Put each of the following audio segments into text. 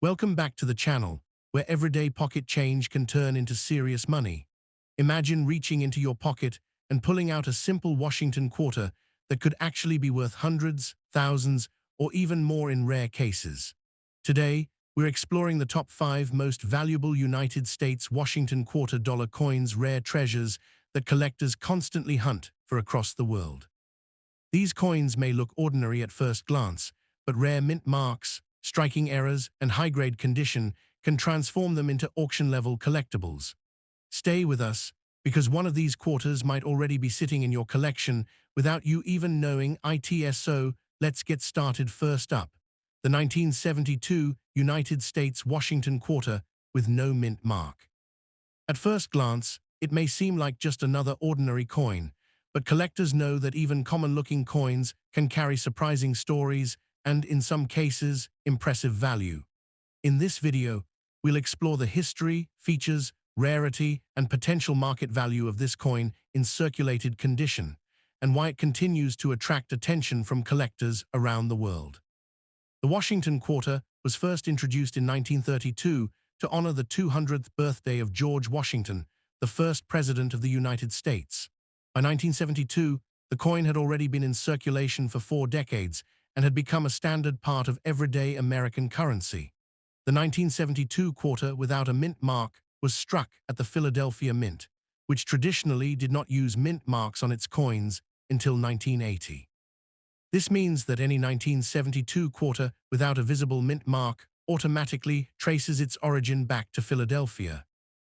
Welcome back to the channel, where everyday pocket change can turn into serious money. Imagine reaching into your pocket and pulling out a simple Washington quarter that could actually be worth hundreds, thousands, or even more in rare cases. Today, we're exploring the top 5 most valuable United States Washington quarter dollar coins, rare treasures that collectors constantly hunt for across the world. These coins may look ordinary at first glance, but rare mint marks, striking errors, and high-grade condition can transform them into auction-level collectibles. Stay with us, because one of these quarters might already be sitting in your collection without you even knowing it. So, let's get started. First up, the 1972 United States Washington quarter with no mint mark. At first glance, it may seem like just another ordinary coin, but collectors know that even common-looking coins can carry surprising stories and, in some cases, impressive value. In this video, we'll explore the history, features, rarity, and potential market value of this coin in circulated condition, and why it continues to attract attention from collectors around the world. The Washington quarter was first introduced in 1932 to honor the 200th birthday of George Washington, the first president of the United States. By 1972, the coin had already been in circulation for 4 decades and had become a standard part of everyday American currency. The 1972 quarter without a mint mark was struck at the Philadelphia Mint, which traditionally did not use mint marks on its coins until 1980. This means that any 1972 quarter without a visible mint mark automatically traces its origin back to Philadelphia.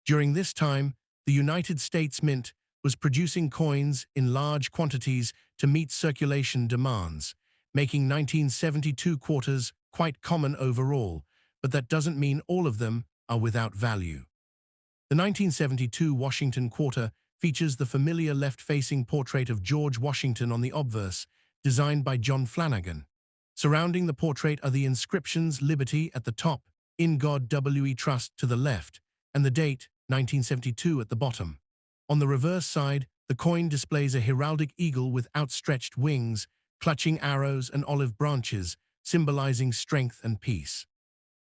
During this time, the United States Mint was producing coins in large quantities to meet circulation demands, making 1972 quarters quite common overall, but that doesn't mean all of them are without value. The 1972 Washington quarter features the familiar left-facing portrait of George Washington on the obverse, designed by John Flanagan. Surrounding the portrait are the inscriptions "Liberty" at the top, "In God We Trust" to the left, and the date, 1972, at the bottom. On the reverse side, the coin displays a heraldic eagle with outstretched wings, clutching arrows and olive branches, symbolizing strength and peace.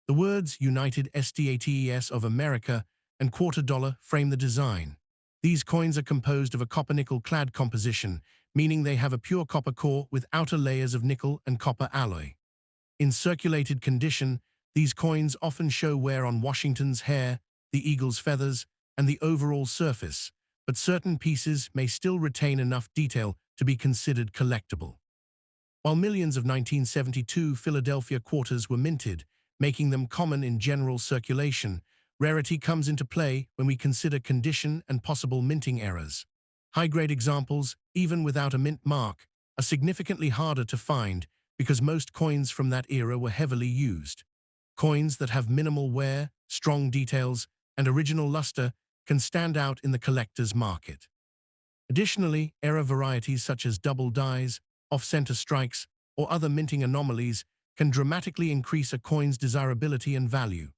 The words United States of America and quarter dollar frame the design. These coins are composed of a copper-nickel-clad composition, meaning they have a pure copper core with outer layers of nickel and copper alloy. In circulated condition, these coins often show wear on Washington's hair, the eagle's feathers, and the overall surface, but certain pieces may still retain enough detail to be considered collectible. While millions of 1972 Philadelphia quarters were minted, making them common in general circulation, rarity comes into play when we consider condition and possible minting errors. High-grade examples, even without a mint mark, are significantly harder to find because most coins from that era were heavily used. Coins that have minimal wear, strong details, and original luster can stand out in the collector's market. Additionally, error varieties such as double dies, off-center strikes, or other minting anomalies can dramatically increase a coin's desirability and value.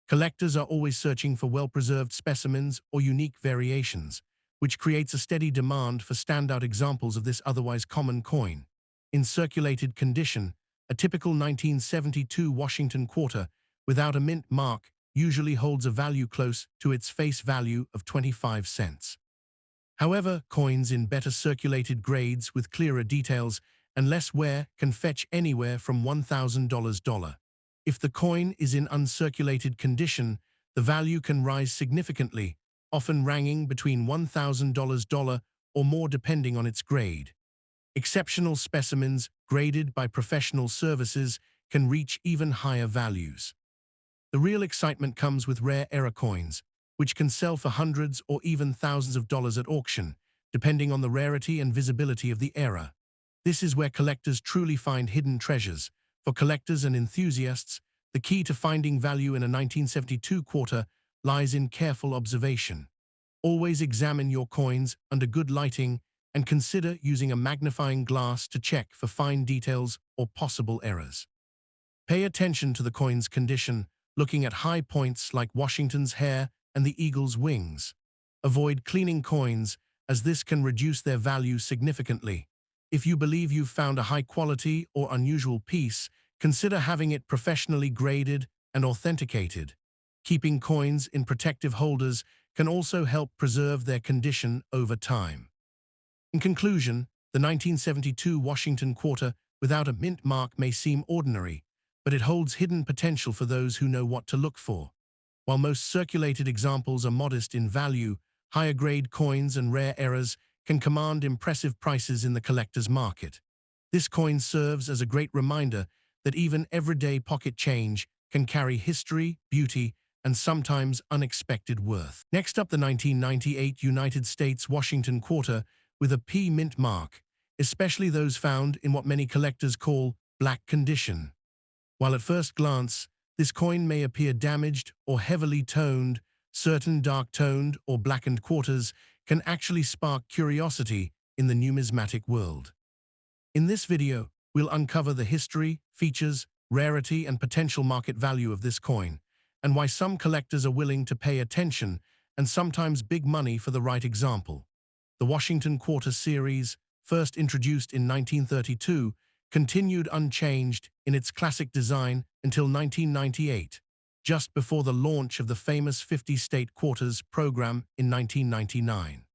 Collectors are always searching for well-preserved specimens or unique variations, which creates a steady demand for standout examples of this otherwise common coin. In circulated condition, a typical 1972 Washington quarter without a mint mark usually holds a value close to its face value of 25 cents. However, coins in better circulated grades with clearer details and less wear can fetch anywhere from $1,000. If the coin is in uncirculated condition, the value can rise significantly, often ranging between $1,000 or more depending on its grade. Exceptional specimens, graded by professional services, can reach even higher values. The real excitement comes with rare era coins, which can sell for hundreds or even thousands of dollars at auction, depending on the rarity and visibility of the era. This is where collectors truly find hidden treasures. For collectors and enthusiasts, the key to finding value in a 1972 quarter lies in careful observation. Always examine your coins under good lighting and consider using a magnifying glass to check for fine details or possible errors. Pay attention to the coin's condition, looking at high points like Washington's hair and the eagle's wings. Avoid cleaning coins, as this can reduce their value significantly. If you believe you've found a high-quality or unusual piece, consider having it professionally graded and authenticated. Keeping coins in protective holders can also help preserve their condition over time. In conclusion, the 1972 Washington quarter without a mint mark may seem ordinary, but it holds hidden potential for those who know what to look for. While most circulated examples are modest in value, higher-grade coins and rare errors can command impressive prices in the collector's market. This coin serves as a great reminder that even everyday pocket change can carry history, beauty, and sometimes unexpected worth. Next up, the 1998 United States Washington quarter with a P mint mark, especially those found in what many collectors call black condition. While at first glance, this coin may appear damaged or heavily toned, certain dark-toned or blackened quarters can actually spark curiosity in the numismatic world. In this video, we'll uncover the history, features, rarity, and potential market value of this coin, and why some collectors are willing to pay attention and sometimes big money for the right example. The Washington Quarter series, first introduced in 1932, continued unchanged in its classic design until 1998, just before the launch of the famous 50-state quarters program in 1999.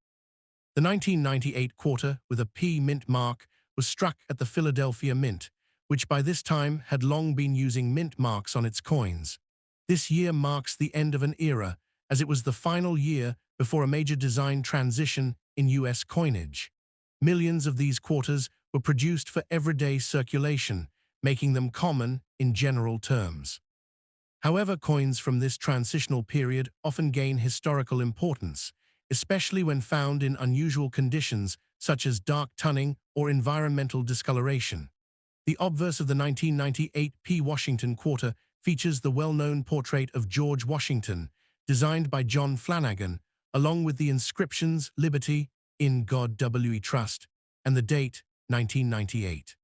The 1998 quarter with a P mint mark was struck at the Philadelphia Mint, which by this time had long been using mint marks on its coins. This year marks the end of an era, as it was the final year before a major design transition in U.S. coinage. Millions of these quarters were produced for everyday circulation, making them common in general terms. However, coins from this transitional period often gain historical importance, especially when found in unusual conditions such as dark tunning or environmental discoloration. The obverse of the 1998 P. Washington quarter features the well-known portrait of George Washington, designed by John Flanagan, along with the inscriptions "Liberty," "In God We Trust," and the date, 1998.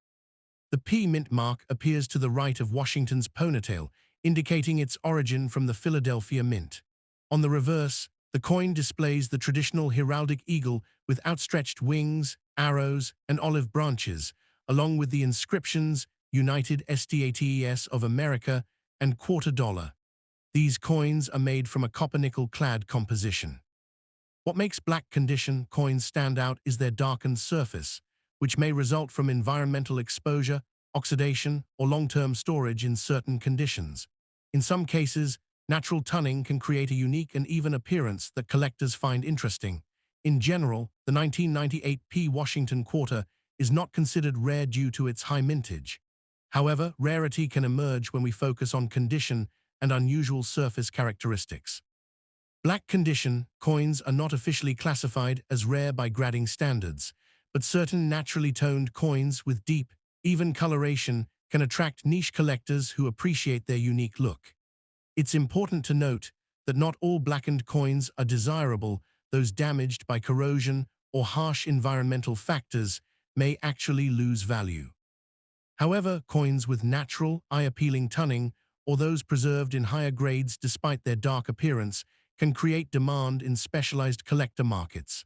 The P mint mark appears to the right of Washington's ponytail, indicating its origin from the Philadelphia Mint. On the reverse, the coin displays the traditional heraldic eagle with outstretched wings, arrows, and olive branches, along with the inscriptions United States of America and quarter dollar. These coins are made from a copper-nickel-clad composition. What makes black condition coins stand out is their darkened surface, which may result from environmental exposure, oxidation, or long-term storage in certain conditions. In some cases, natural tunning can create a unique and even appearance that collectors find interesting. In general, the 1998 P. Washington quarter is not considered rare due to its high mintage. However, rarity can emerge when we focus on condition and unusual surface characteristics. Black condition coins are not officially classified as rare by grading standards, but certain naturally toned coins with deep, even coloration can attract niche collectors who appreciate their unique look. It's important to note that not all blackened coins are desirable. Those damaged by corrosion or harsh environmental factors may actually lose value. However, coins with natural, eye-appealing tunning, or those preserved in higher grades despite their dark appearance, can create demand in specialized collector markets.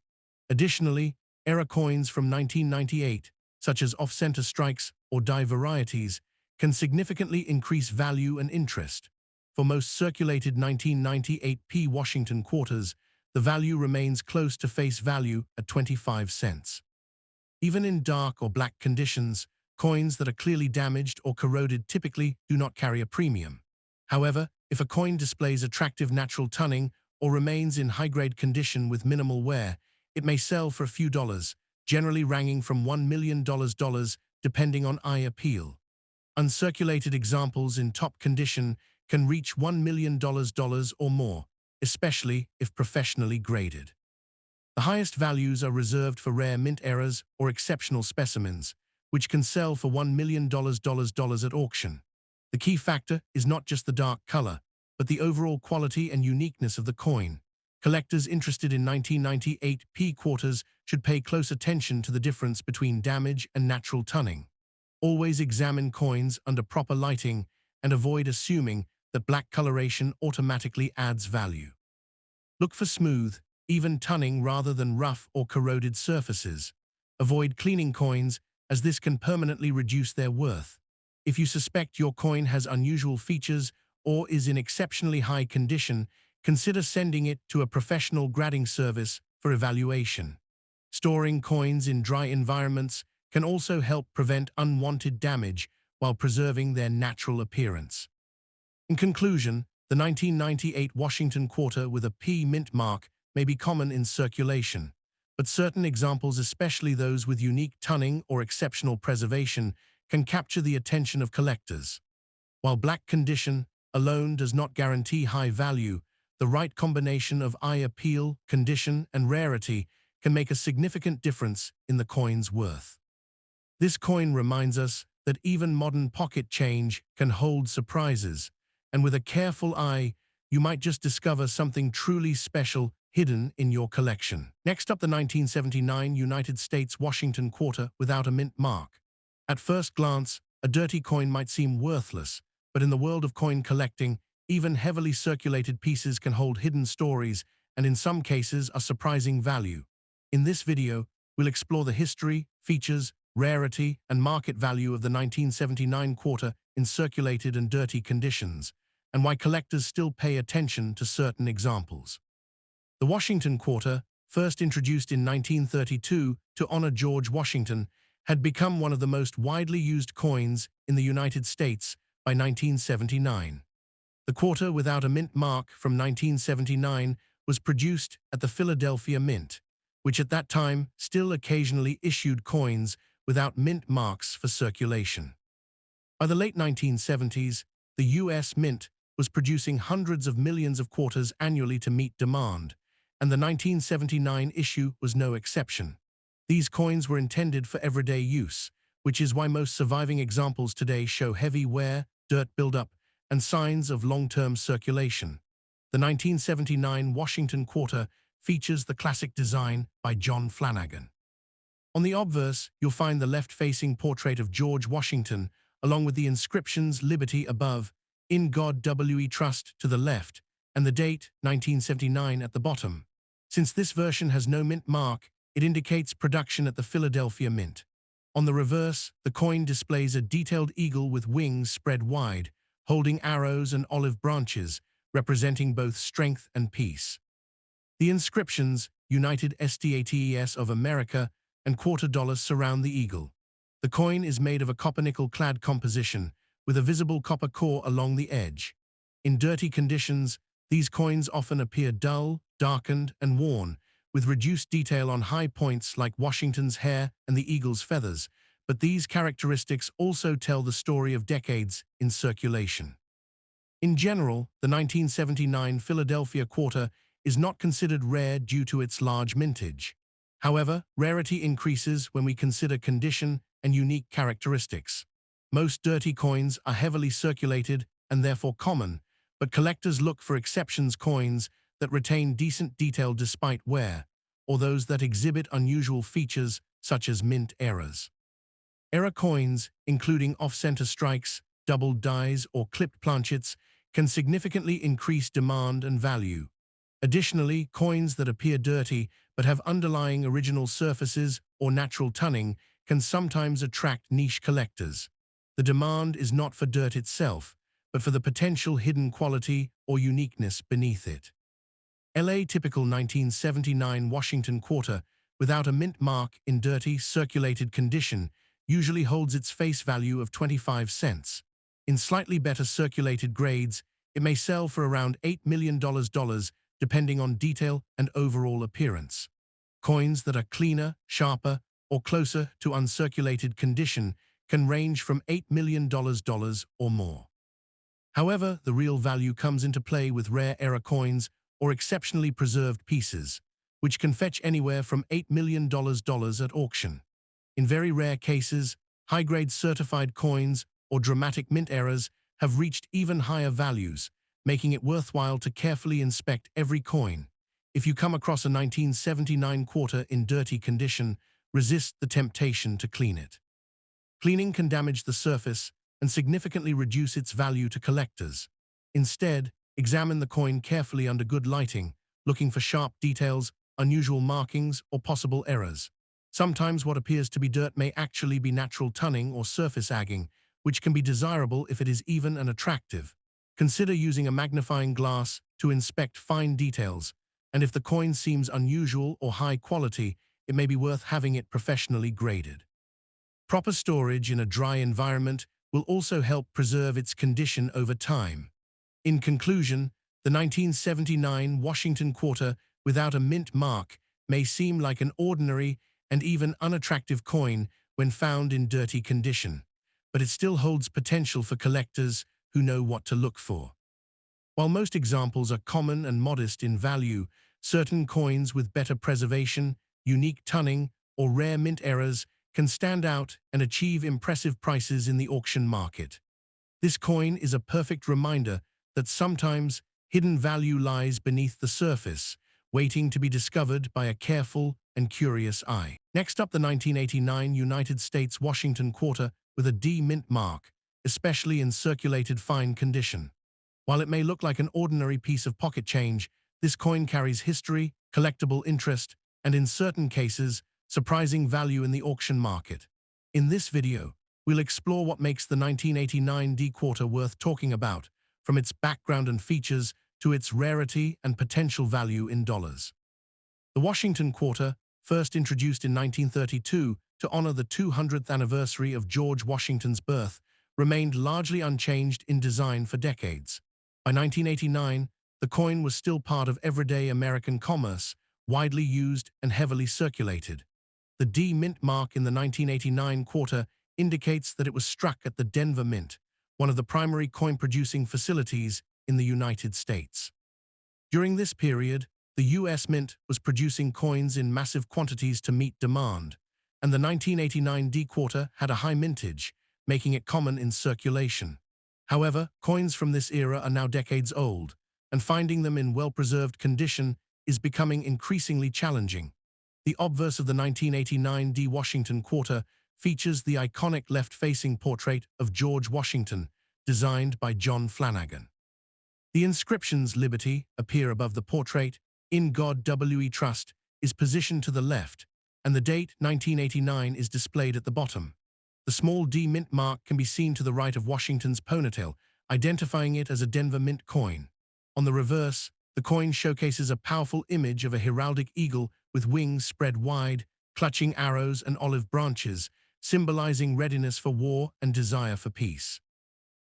Additionally, error coins from 1998, such as off-center strikes or die varieties, can significantly increase value and interest. For most circulated 1998 P. Washington quarters, the value remains close to face value at 25 cents. Even in dark or black conditions, coins that are clearly damaged or corroded typically do not carry a premium. However, if a coin displays attractive natural tunning or remains in high-grade condition with minimal wear, it may sell for a few dollars, generally ranging from $1 million depending on eye appeal. Uncirculated examples in top condition can reach $1 million or more, especially if professionally graded. The highest values are reserved for rare mint errors or exceptional specimens, which can sell for $1 million at auction. The key factor is not just the dark color, but the overall quality and uniqueness of the coin. Collectors interested in 1998 P quarters should pay close attention to the difference between damage and natural tunning. Always examine coins under proper lighting and avoid assuming that black coloration automatically adds value. Look for smooth, even tunning rather than rough or corroded surfaces. Avoid cleaning coins, as this can permanently reduce their worth. If you suspect your coin has unusual features or is in exceptionally high condition, consider sending it to a professional grading service for evaluation. Storing coins in dry environments can also help prevent unwanted damage while preserving their natural appearance. In conclusion, the 1998 Washington quarter with a P mint mark may be common in circulation, but certain examples, especially those with unique tunning or exceptional preservation, can capture the attention of collectors. While black condition alone does not guarantee high value, the right combination of eye appeal, condition, and rarity can make a significant difference in the coin's worth. This coin reminds us that even modern pocket change can hold surprises, and with a careful eye, you might just discover something truly special hidden in your collection. Next up, the 1979 United States Washington quarter without a mint mark. At first glance, a dirty coin might seem worthless, but in the world of coin collecting, even heavily circulated pieces can hold hidden stories and in some cases a surprising value. In this video, we'll explore the history, features, rarity, and market value of the 1979 quarter in circulated and dirty conditions, and why collectors still pay attention to certain examples. The Washington quarter, first introduced in 1932 to honor George Washington, had become one of the most widely used coins in the United States by 1979. The quarter without a mint mark from 1979 was produced at the Philadelphia Mint, which at that time still occasionally issued coins without mint marks for circulation. By the late 1970s, the U.S. Mint was producing hundreds of millions of quarters annually to meet demand, and the 1979 issue was no exception. These coins were intended for everyday use, which is why most surviving examples today show heavy wear, dirt buildup, and signs of long-term circulation. The 1979 Washington quarter features the classic design by John Flanagan. On the obverse, you'll find the left-facing portrait of George Washington, along with the inscriptions Liberty above, In God We Trust to the left, and the date, 1979, at the bottom. Since this version has no mint mark, it indicates production at the Philadelphia Mint. On the reverse, the coin displays a detailed eagle with wings spread wide, holding arrows and olive branches, representing both strength and peace. The inscriptions, United States of America, and quarter dollars surround the eagle. The coin is made of a copper-nickel-clad composition, with a visible copper core along the edge. In dirty conditions, these coins often appear dull, darkened, and worn, with reduced detail on high points like Washington's hair and the eagle's feathers, but these characteristics also tell the story of decades in circulation. In general, the 1979 Philadelphia quarter is not considered rare due to its large mintage. However, rarity increases when we consider condition and unique characteristics. Most dirty coins are heavily circulated and therefore common, but collectors look for exceptions: coins that retain decent detail despite wear, or those that exhibit unusual features such as mint errors. Error coins, including off-center strikes, doubled dies, or clipped planchets, can significantly increase demand and value. Additionally, coins that appear dirty but have underlying original surfaces or natural tunning can sometimes attract niche collectors. The demand is not for dirt itself, but for the potential hidden quality or uniqueness beneath it. LA typical 1979 Washington quarter without a mint mark in dirty, circulated condition usually holds its face value of 25 cents. In slightly better circulated grades, it may sell for around $8 million, depending on detail and overall appearance. Coins that are cleaner, sharper, or closer to uncirculated condition can range from $8 million or more. However, the real value comes into play with rare error coins or exceptionally preserved pieces, which can fetch anywhere from $8 million at auction. In very rare cases, high-grade certified coins or dramatic mint errors have reached even higher values, making it worthwhile to carefully inspect every coin. If you come across a 1979 quarter in dirty condition, resist the temptation to clean it. Cleaning can damage the surface and significantly reduce its value to collectors. Instead, examine the coin carefully under good lighting, looking for sharp details, unusual markings, or possible errors. Sometimes what appears to be dirt may actually be natural tunning or surface agging, which can be desirable if it is even and attractive. Consider using a magnifying glass to inspect fine details, and if the coin seems unusual or high quality, it may be worth having it professionally graded. Proper storage in a dry environment will also help preserve its condition over time. In conclusion, the 1979 Washington quarter without a mint mark may seem like an ordinary and even unattractive coin when found in dirty condition, but it still holds potential for collectors who know what to look for. While most examples are common and modest in value, certain coins with better preservation, unique tunning, or rare mint errors can stand out and achieve impressive prices in the auction market. This coin is a perfect reminder that sometimes hidden value lies beneath the surface, waiting to be discovered by a careful and curious eye. Next up, the 1989 United States Washington quarter with a D mint mark, especially in circulated fine condition. While it may look like an ordinary piece of pocket change, this coin carries history, collectible interest, and in certain cases, surprising value in the auction market. In this video, we'll explore what makes the 1989 D quarter worth talking about, from its background and features to its rarity and potential value in dollars. The Washington quarter, first introduced in 1932 to honor the 200th anniversary of George Washington's birth, remained largely unchanged in design for decades. By 1989, the coin was still part of everyday American commerce, widely used and heavily circulated. The D Mint mark in the 1989 quarter indicates that it was struck at the Denver Mint, one of the primary coin-producing facilities in the United States. During this period, the U.S. Mint was producing coins in massive quantities to meet demand, and the 1989 D quarter had a high mintage, making it common in circulation. However, coins from this era are now decades old, and finding them in well-preserved condition is becoming increasingly challenging. The obverse of the 1989 D Washington quarter features the iconic left-facing portrait of George Washington, designed by John Flanagan. The inscriptions "Liberty" appear above the portrait, "In God We Trust" is positioned to the left, and the date 1989 is displayed at the bottom. The small D Mint mark can be seen to the right of Washington's ponytail, identifying it as a Denver Mint coin. On the reverse, the coin showcases a powerful image of a heraldic eagle with wings spread wide, clutching arrows and olive branches, symbolizing readiness for war and desire for peace.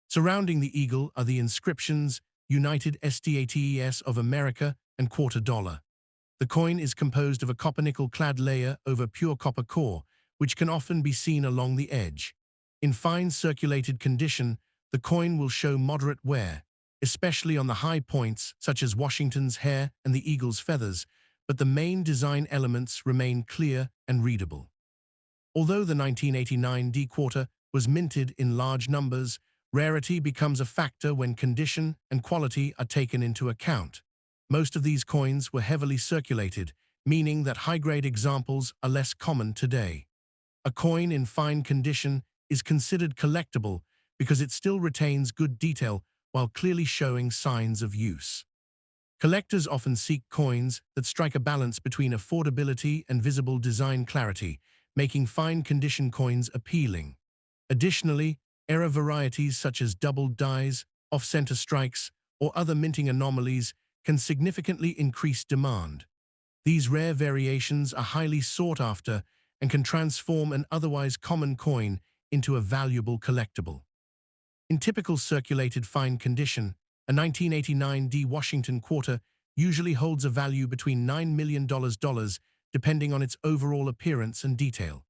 Surrounding the eagle are the inscriptions "United States of America" and $quarter. The coin is composed of a copper-nickel-clad layer over pure copper core, which can often be seen along the edge. In fine circulated condition, the coin will show moderate wear, especially on the high points such as Washington's hair and the eagle's feathers, but the main design elements remain clear and readable. Although the 1989 D quarter was minted in large numbers, rarity becomes a factor when condition and quality are taken into account. Most of these coins were heavily circulated, meaning that high-grade examples are less common today. A coin in fine condition is considered collectible because it still retains good detail while clearly showing signs of use. Collectors often seek coins that strike a balance between affordability and visible design clarity, making fine condition coins appealing. Additionally, error varieties such as doubled dies, off-center strikes, or other minting anomalies can significantly increase demand. These rare variations are highly sought after and can transform an otherwise common coin into a valuable collectible. In typical circulated fine condition, a 1989 D Washington quarter usually holds a value between $9 million depending on its overall appearance and detail.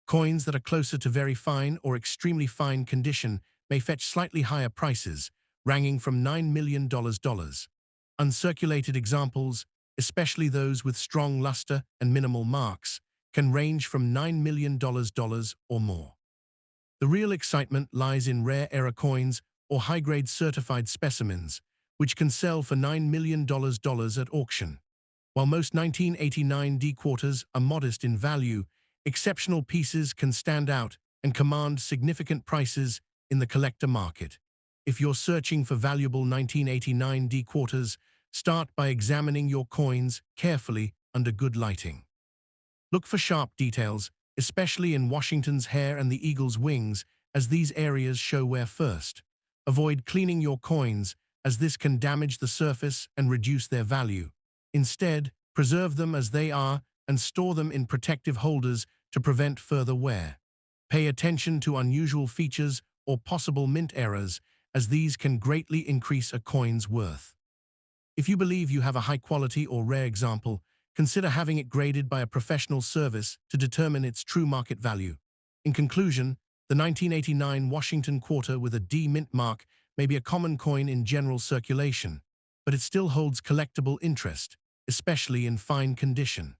Coins that are closer to very fine or extremely fine condition may fetch slightly higher prices, ranging from $9 million. Uncirculated examples, especially those with strong luster and minimal marks, can range from $9 million or more. The real excitement lies in rare error coins or high-grade certified specimens, which can sell for $9 million at auction. While most 1989 D quarters are modest in value, exceptional pieces can stand out and command significant prices in the collector market. If you're searching for valuable 1989 D quarters, start by examining your coins carefully under good lighting. Look for sharp details, especially in Washington's hair and the eagle's wings, as these areas show wear first. Avoid cleaning your coins, as this can damage the surface and reduce their value. Instead, preserve them as they are and store them in protective holders to prevent further wear. Pay attention to unusual features or possible mint errors, as these can greatly increase a coin's worth. If you believe you have a high-quality or rare example, consider having it graded by a professional service to determine its true market value. In conclusion, the 1989 Washington quarter with a D mint mark may be a common coin in general circulation, but it still holds collectible interest, especially in fine condition.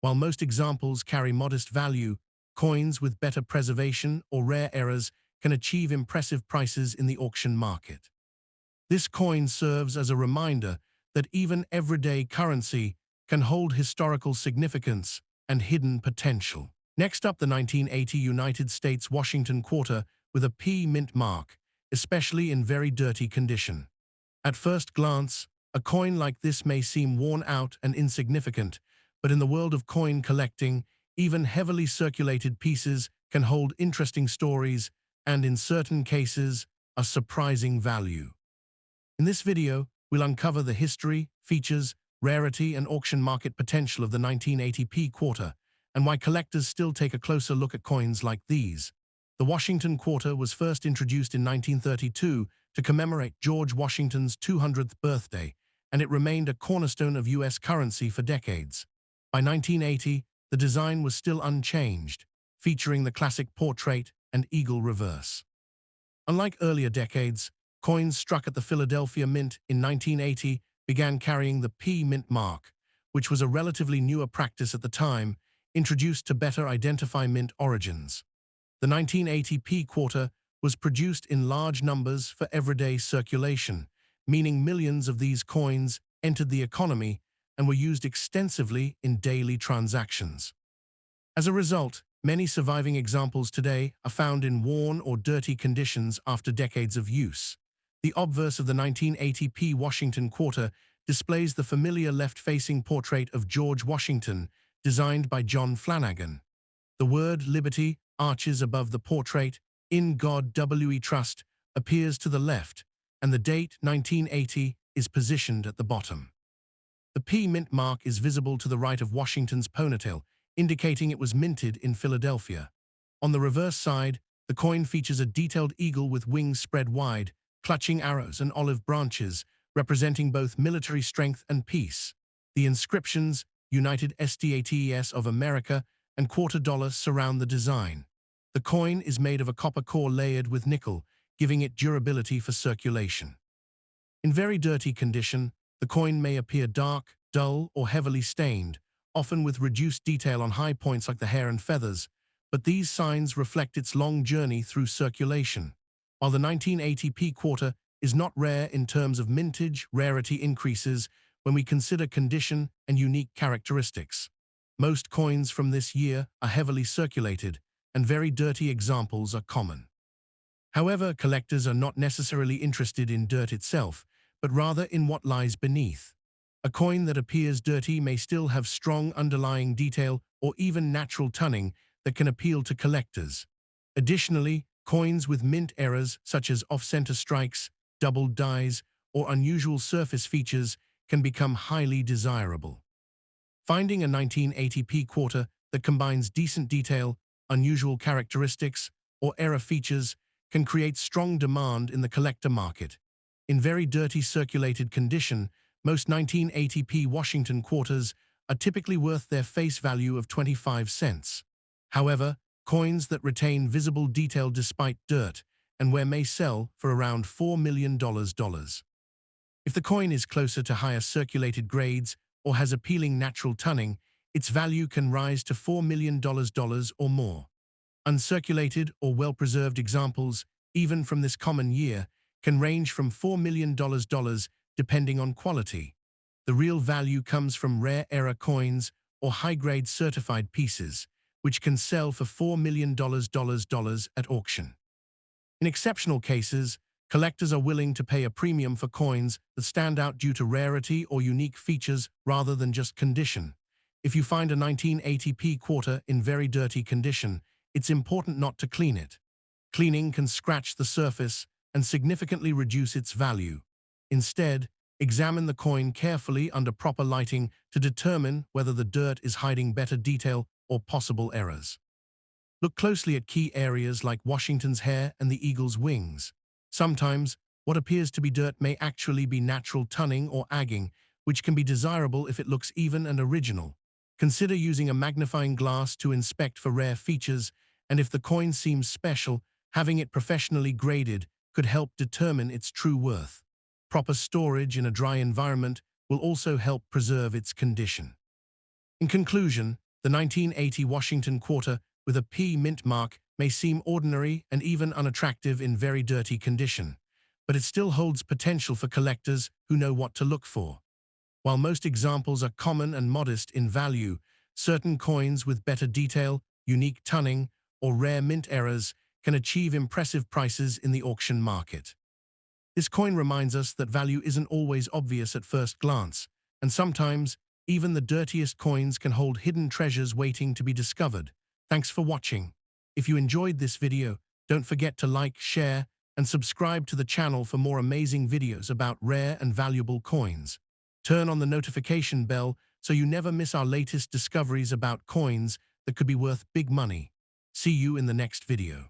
While most examples carry modest value, coins with better preservation or rare errors can achieve impressive prices in the auction market. This coin serves as a reminder that even everyday currency can hold historical significance and hidden potential. Next up, the 1980 United States Washington quarter with a P mint mark, especially in very dirty condition. At first glance, a coin like this may seem worn out and insignificant, but in the world of coin collecting, even heavily circulated pieces can hold interesting stories and, in certain cases, a surprising value. In this video, we'll uncover the history, features, rarity, and auction market potential of the 1980 P quarter, and why collectors still take a closer look at coins like these. The Washington quarter was first introduced in 1932 to commemorate George Washington's 200th birthday, and it remained a cornerstone of U.S. currency for decades. By 1980, the design was still unchanged, featuring the classic portrait and eagle reverse. Unlike earlier decades, coins struck at the Philadelphia Mint in 1980 began carrying the P mint mark, which was a relatively newer practice at the time, introduced to better identify mint origins. The 1980 P quarter was produced in large numbers for everyday circulation, meaning millions of these coins entered the economy and were used extensively in daily transactions. As a result, many surviving examples today are found in worn or dirty conditions after decades of use. The obverse of the 1980 P Washington quarter displays the familiar left-facing portrait of George Washington, designed by John Flanagan. The word Liberty arches above the portrait, "In God We Trust," appears to the left, and the date 1980 is positioned at the bottom. The P mint mark is visible to the right of Washington's ponytail, indicating it was minted in Philadelphia. On the reverse side, the coin features a detailed eagle with wings spread wide, clutching arrows and olive branches, representing both military strength and peace. The inscriptions, United States of America and $quarter surround the design. The coin is made of a copper core layered with nickel, giving it durability for circulation. In very dirty condition, the coin may appear dark, dull, or heavily stained, often with reduced detail on high points like the hair and feathers, but these signs reflect its long journey through circulation. While the 1980 P quarter is not rare in terms of mintage, rarity increases when we consider condition and unique characteristics. Most coins from this year are heavily circulated, and very dirty examples are common. However, collectors are not necessarily interested in dirt itself, but rather in what lies beneath. A coin that appears dirty may still have strong underlying detail or even natural tunning that can appeal to collectors. Additionally, coins with mint errors such as off-center strikes, doubled dies, or unusual surface features can become highly desirable. Finding a 1980 P quarter that combines decent detail, unusual characteristics, or error features can create strong demand in the collector market. In very dirty circulated condition, most 1980 P Washington quarters are typically worth their face value of 25 cents. However, coins that retain visible detail despite dirt and wear may sell for around $4 million. If the coin is closer to higher circulated grades or has appealing natural tunning, its value can rise to $4 million or more. Uncirculated or well-preserved examples, even from this common year, can range from $4 million depending on quality. The real value comes from rare error coins or high-grade certified pieces, which can sell for $4 million at auction. In exceptional cases, collectors are willing to pay a premium for coins that stand out due to rarity or unique features rather than just condition. If you find a 1980 P quarter in very dirty condition, it's important not to clean it. Cleaning can scratch the surface and significantly reduce its value. Instead, examine the coin carefully under proper lighting to determine whether the dirt is hiding better detail or possible errors. Look closely at key areas like Washington's hair and the eagle's wings. Sometimes, what appears to be dirt may actually be natural tunning or agging, which can be desirable if it looks even and original. Consider using a magnifying glass to inspect for rare features, and if the coin seems special, having it professionally graded could help determine its true worth. Proper storage in a dry environment will also help preserve its condition. In conclusion, the 1980 Washington quarter with a P mint mark may seem ordinary and even unattractive in very dirty condition, but it still holds potential for collectors who know what to look for. While most examples are common and modest in value, certain coins with better detail, unique tunning, or rare mint errors can achieve impressive prices in the auction market. This coin reminds us that value isn't always obvious at first glance, and sometimes even the dirtiest coins can hold hidden treasures waiting to be discovered. Thanks for watching. If you enjoyed this video, don't forget to like, share, and subscribe to the channel for more amazing videos about rare and valuable coins. Turn on the notification bell so you never miss our latest discoveries about coins that could be worth big money. See you in the next video.